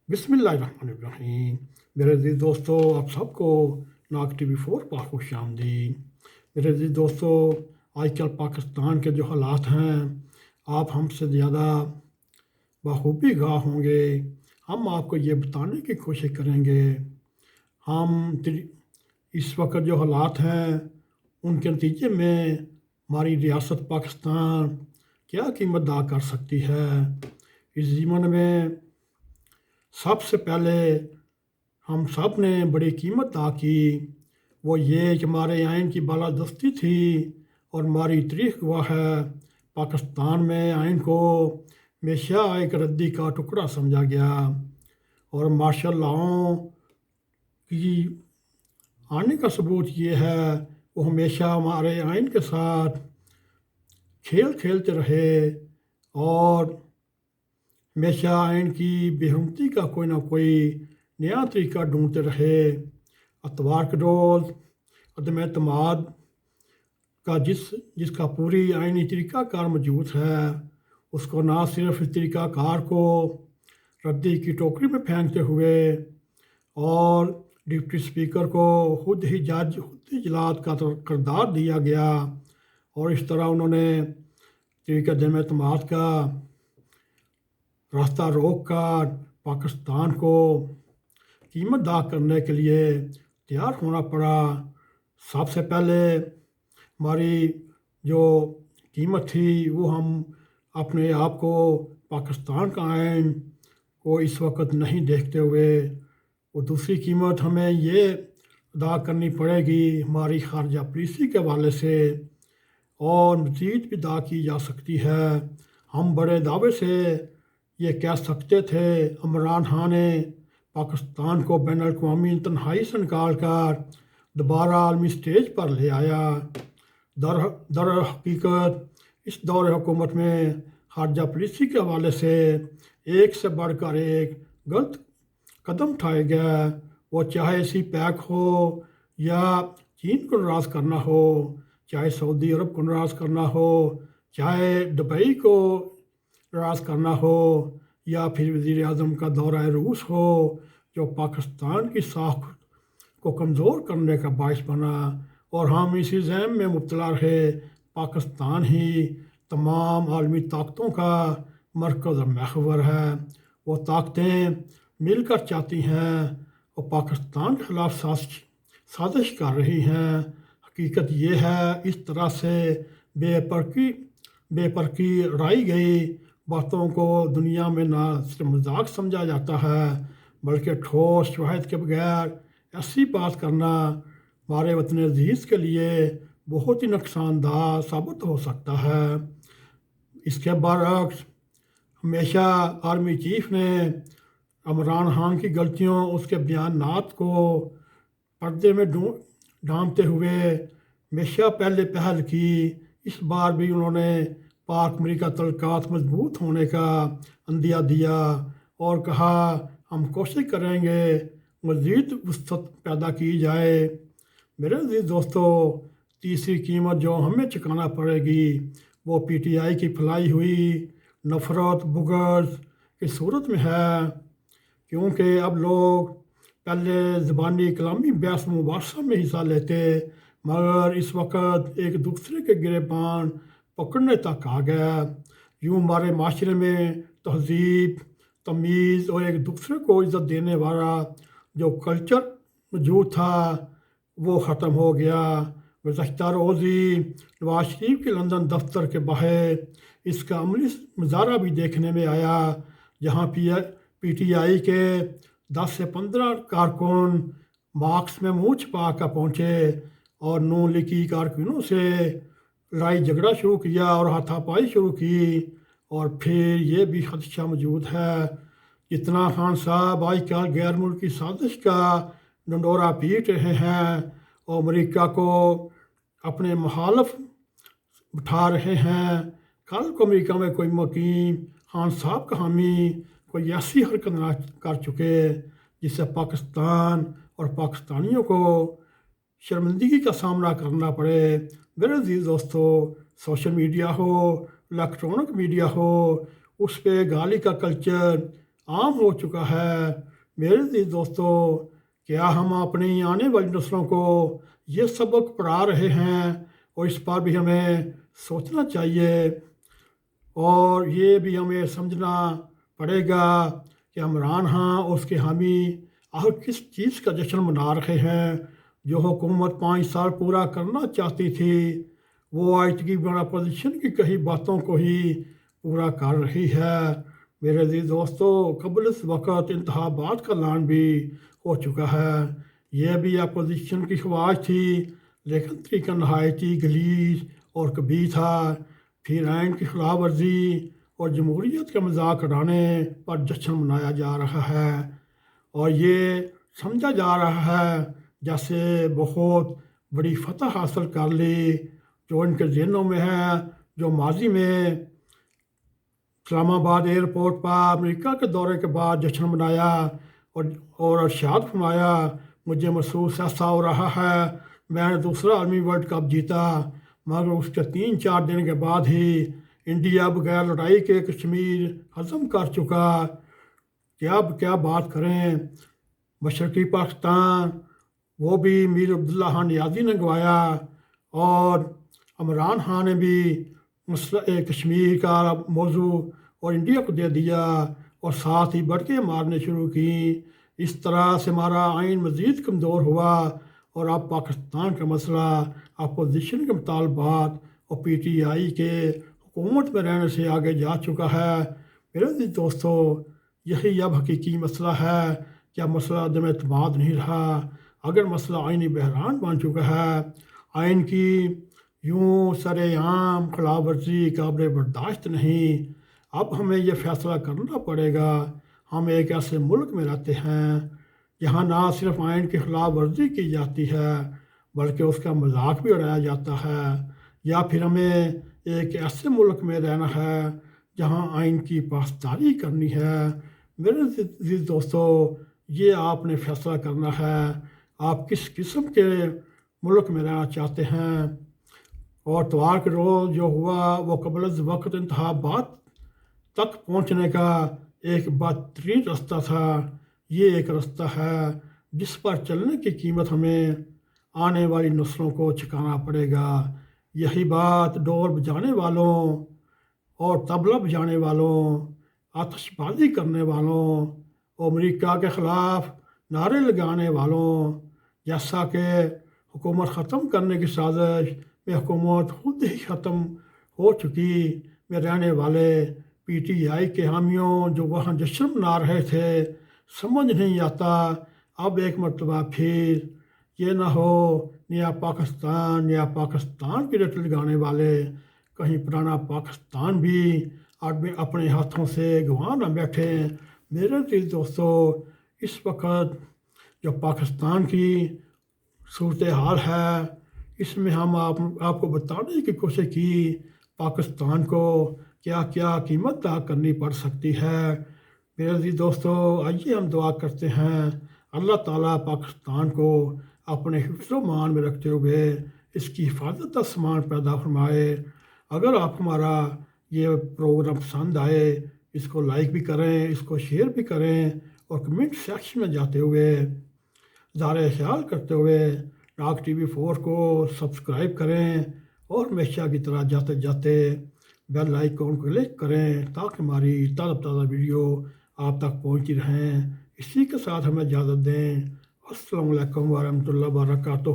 बिस्मिल्लाहिर्रहमानिर्रहीम। मेरे अज़ीज़ दोस्तों, आप सबको नाग TV4 पर खुश आमदीद। मेरे अज़ीज़ दोस्तों, आजकल पाकिस्तान के जो हालात हैं, आप हमसे ज़्यादा बखूबी आगाह होंगे। हम आपको ये बताने की कोशिश करेंगे इस वक्त जो हालात हैं उनके नतीजे में हमारी रियासत पाकिस्तान क्या कीमत अदा कर सकती है। इस जीवन में सबसे पहले हम सब ने बड़ी कीमत अदा की, वो ये कि हमारे आइन की बालादस्ती थी और हमारी तारीख गवाह है। पाकिस्तान में आइन को हमेशा एक रद्दी का टुकड़ा समझा गया और मार्शल लॉ की आने का सबूत ये है वो हमेशा हमारे आइन के साथ खेल खेलते रहे और हमेशा आइन की बेहुरमती का कोई ना कोई नया तरीका ढूंढते रहे। अतवार के रोज़ अदम एतमाद का जिसका पूरी आइनी तरीक़ाकार मौजूद है, उसको ना सिर्फ इस तरीक़ाकार को रद्दी की टोकरी में फेंकते हुए और डिप्टी स्पीकर को खुद ही जज खुद ही जलाद का किरदार दिया गया और इस तरह उन्होंने तरीक़ा अदम एतमाद का रास्ता रोक कर पाकिस्तान को कीमत अदा करने के लिए तैयार होना पड़ा। सबसे पहले हमारी जो कीमत थी वो हम अपने आप को पाकिस्तान का आइन को इस वक्त नहीं देखते हुए, और दूसरी कीमत हमें ये अदा करनी पड़ेगी हमारी खारजा पॉलिसी के हवाले से, और मज़ीद भी अदा की जा सकती है। हम बड़े दावे से ये कह सकते थे इमरान खान ने पाकिस्तान को बैन अल-अक़वामी तन्हाई से निकाल कर दोबारा आलमी स्टेज पर ले आया। दर हकीकत इस दौर हुकूमत में खारजा पॉलिसी के हवाले से एक से बढ़कर एक गलत कदम उठाए गए, वो चाहे सी पैक हो या चीन को नाराज़ करना हो, चाहे सऊदी अरब को नाराज़ करना हो, चाहे दुबई को नाराज़ करना हो, या फिर वज़ीर आज़म का दौरा रूस हो जो पाकिस्तान की साख को कमज़ोर करने का बायस बना, और हम इसी ज़हन में मुब्तला रहे पाकिस्तान ही तमाम आलमी ताकतों का मरकज़ और महवर है। वो ताकतें मिलकर चाहती हैं और पाकिस्तान के ख़िलाफ़ साजिश कर रही हैं। हकीकत ये है इस तरह से बेपरकी उड़ाई गई बातों को दुनिया में ना सिर्फ मजाक समझा जाता है बल्कि ठोस शवाहिद के बगैर ऐसी बात करना हमारे वतन अजीज़ के लिए बहुत ही नुकसानदाह साबित हो सकता है। इसके बरअक्स हमेशा आर्मी चीफ ने इमरान खान की गलतियों उसके बयानात को पर्दे में ढांपते हुए हमेशा पहले पहल की। इस बार भी उन्होंने पाक अमेरिका तल्लुकात मजबूत होने का अंदिया दिया और कहा हम कोशिश करेंगे मज़ीद वसअत पैदा की जाए। मेरे अज़ीज़ दोस्तों, तीसरी कीमत जो हमें चुकाना पड़ेगी वो PTI की फैलाई हुई नफ़रत बुग़्ज़ की सूरत में है, क्योंकि अब लोग पहले ज़बानी कलामी बहस मुबारसा में हिस्सा लेते मगर इस वक्त एक दूसरे के गिरेबान पकड़ने तक आ गया। यूँ हमारे माशरे में तहज़ीब तमीज़ और एक दूसरे को इज़्ज़त देने वाला जो कल्चर मौजूद था वो ख़त्म हो गया। गुज़श्ता रोज़ी नवाज शरीफ के लंदन दफ्तर के बाहर इसका अमली मुजाहरा भी देखने में आया, जहाँ PTI के 10 से 15 कारकुन मार्क्स में मुँह छुपा कर पहुँचे और नून लीग की कारकुनों से लड़ाई झगड़ा शुरू किया और हाथापाई शुरू की। और फिर ये भी खदशा मौजूद है जितना खान साहब आजकल गैर मुल्की साजिश का डंडोरा पीट रहे हैं और अमेरिका को अपने मुखालफ उठा रहे हैं। कल को अमेरिका में कोई मुकीम खान साहब का हामी कोई ऐसी हरकत ना कर चुके जिससे पाकिस्तान और पाकिस्तानियों को शर्मिंदगी का सामना करना पड़े। मेरे अज़ीज़ दोस्तों, सोशल मीडिया हो इलेक्ट्रॉनिक मीडिया हो उस पर गाली का कल्चर عام ہو چکا ہے۔ میرے عزیز دوستو، کیا ہم اپنی آنے والی نسلوں کو یہ سبق پڑھا رہے ہیں؟ اور اس پر بھی ہمیں سوچنا چاہیے، اور یہ بھی ہمیں سمجھنا پڑے گا کہ عمران خان اور اس کے حامی آخر کس چیز کا جشن منا رہے ہیں۔ جو حکومت 5 سال پورا کرنا چاہتی تھی، وہ آج کی بڑا اپوزیشن کی کئی باتوں کو ہی پورا کر رہی ہے۔ میرے عزیز دوستو، قبل اس وقت انتخابات کا اعلان بھی ہو چکا ہے۔ یہ بھی اپوزیشن کی خواہش تھی، لیکن طریقہ نہایتی غلیظ اور کبھی تھا۔ پھر آئین کی خلاف ورزی اور جمہوریت کا مذاق اڑانے پر جشن منایا جا رہا ہے، اور یہ سمجھا جا رہا ہے جیسے بہت بڑی فتح حاصل کر لی۔ جو ان کے ذہنوں میں ہے، جو ماضی میں اسلام آباد ایئرپورٹ پر امریکہ کے دورے کے بعد جشن منایا اور ارشاد فرمایا، مجھے محسوس ایسا ہو رہا ہے میں نے دوسرا عالمی ورلڈ کپ جیتا، مگر اس کے 3-4 دن کے بعد ہی انڈیا بغیر لڑائی کے کشمیر ہضم کر چکا۔ کیا بات کریں، مشرقی پاکستان وہ بھی میر عبداللہ خان نیازی نے گوایا، اور عمران خان نے بھی مسئلہ کشمیر کا موضوع اور انڈیا کو دے دیا، اور ساتھ ہی بڑھے مارنے شروع کی۔ اس طرح سے ہمارا آئین مزید کمزور ہوا، اور اب پاکستان کا مسئلہ اپوزیشن کے مطالبات اور پی ٹی آئی کے حکومت میں رہنے سے آگے جا چکا ہے۔ میرے عزیز دوستو، یہی اب حقیقی مسئلہ ہے کہ اب مسئلہ عدم اعتماد نہیں رہا۔ اگر مسئلہ آئینی بحران بن چکا ہے، آئین کی یوں سر عام خلاف ورزی قابل برداشت نہیں۔ اب ہمیں یہ فیصلہ کرنا پڑے گا، ہم ایک ایسے ملک میں رہتے ہیں جہاں نہ صرف آئین کی خلاف ورزی کی جاتی ہے بلکہ اس کا مذاق بھی اڑایا جاتا ہے، یا پھر ہمیں ایک ایسے ملک میں رہنا ہے جہاں آئین کی پاسداری کرنی ہے۔ میرے عزیز دوستو، یہ آپ نے فیصلہ کرنا ہے، آپ کس قسم کے ملک میں رہنا چاہتے ہیں۔ اور اتوار کے روز جو ہوا وہ قبل از وقت انتخابات تک پہنچنے کا ایک بہترین رستہ تھا۔ یہ ایک رستہ ہے جس پر چلنے کی قیمت ہمیں آنے والی نسلوں کو چکانا پڑے گا۔ یہی بات ڈول بجانے والوں اور طبلہ بجانے والوں، آتش بازی کرنے والوں اور امریکہ کے خلاف نعرے لگانے والوں، جیسا کہ حکومت ختم کرنے کی سازش میں حکومت خود ہی ختم ہو چکی میں رہنے والے پی ٹی آئی کے حامیوں جو وہاں جشن منا رہے تھے، سمجھ نہیں آتا اب ایک مرتبہ پھر یہ نہ ہو نیا پاکستان کی رٹ لگانے والے کہیں پرانا پاکستان بھی اپنے ہاتھوں سے گنوا نہ بیٹھے۔ میرے عزیز دوستو، اس وقت جو پاکستان کی صورتحال ہے، اس میں ہم آپ کو بتانے کی کوشش کی پاکستان کو کیا کیا قیمت ادا کرنی پڑ سکتی ہے۔ میرے عزیز دوستو، آئیے ہم دعا کرتے ہیں اللہ تعالیٰ پاکستان کو اپنے حفظ و امان میں رکھتے ہوئے اس کی حفاظت کا سامان پیدا فرمائے۔ اگر آپ ہمارا یہ پروگرام پسند آئے، اس کو لائک بھی کریں، اس کو شیئر بھی کریں، اور کمنٹ سیکشن میں جاتے ہوئے اظہار خیال کرتے ہوئے راگ ٹی وی 4 کو سبسکرائب کریں، اور ہمیشہ کی طرح جاتے جاتے بیل آئیکن کو کلک کریں تاکہ ہماری تازہ ویڈیو آپ تک پہنچتی رہیں۔ اسی کے ساتھ ہمیں اجازت دیں۔ السلام علیکم ورحمۃ اللہ وبرکاتہ۔